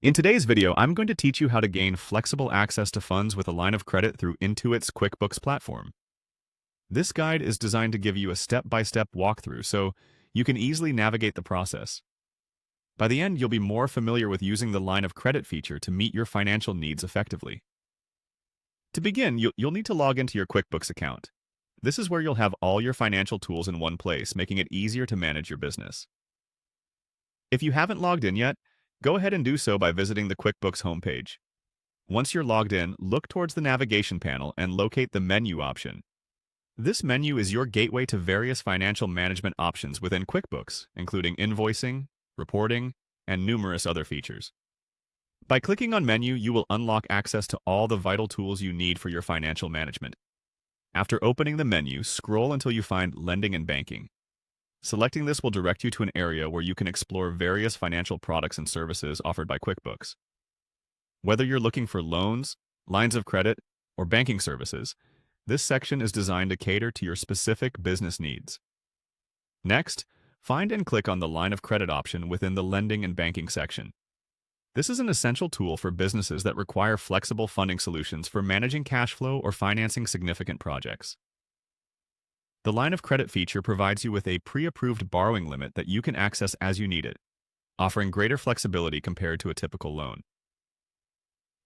In today's video, I'm going to teach you how to gain flexible access to funds with a line of credit through Intuit's QuickBooks platform. This guide is designed to give you a step-by-step walkthrough so you can easily navigate the process. By the end, you'll be more familiar with using the line of credit feature to meet your financial needs effectively. To begin, you'll need to log into your QuickBooks account. This is where you'll have all your financial tools in one place, making it easier to manage your business. If you haven't logged in yet, go ahead and do so by visiting the QuickBooks homepage. Once you're logged in, look towards the navigation panel and locate the menu option. This menu is your gateway to various financial management options within QuickBooks, including invoicing, reporting, and numerous other features. By clicking on Menu, you will unlock access to all the vital tools you need for your financial management. After opening the menu, scroll until you find Lending and Banking. Selecting this will direct you to an area where you can explore various financial products and services offered by QuickBooks. Whether you're looking for loans, lines of credit, or banking services, this section is designed to cater to your specific business needs. Next, find and click on the Line of Credit option within the Lending and Banking section. This is an essential tool for businesses that require flexible funding solutions for managing cash flow or financing significant projects. The line of credit feature provides you with a pre-approved borrowing limit that you can access as you need it, offering greater flexibility compared to a typical loan.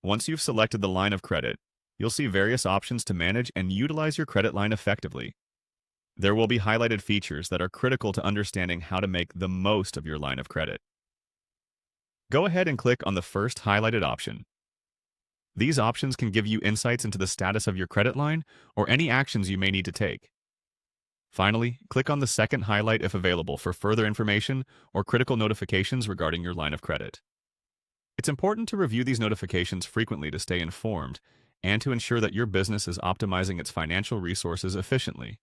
Once you've selected the line of credit, you'll see various options to manage and utilize your credit line effectively. There will be highlighted features that are critical to understanding how to make the most of your line of credit. Go ahead and click on the first highlighted option. These options can give you insights into the status of your credit line or any actions you may need to take. Finally, click on the second highlight if available for further information or critical notifications regarding your line of credit. It's important to review these notifications frequently to stay informed and to ensure that your business is optimizing its financial resources efficiently.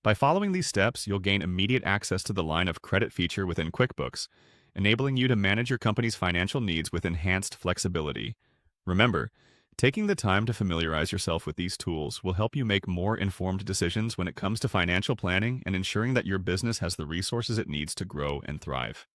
By following these steps, you'll gain immediate access to the line of credit feature within QuickBooks, enabling you to manage your company's financial needs with enhanced flexibility. Remember, taking the time to familiarize yourself with these tools will help you make more informed decisions when it comes to financial planning and ensuring that your business has the resources it needs to grow and thrive.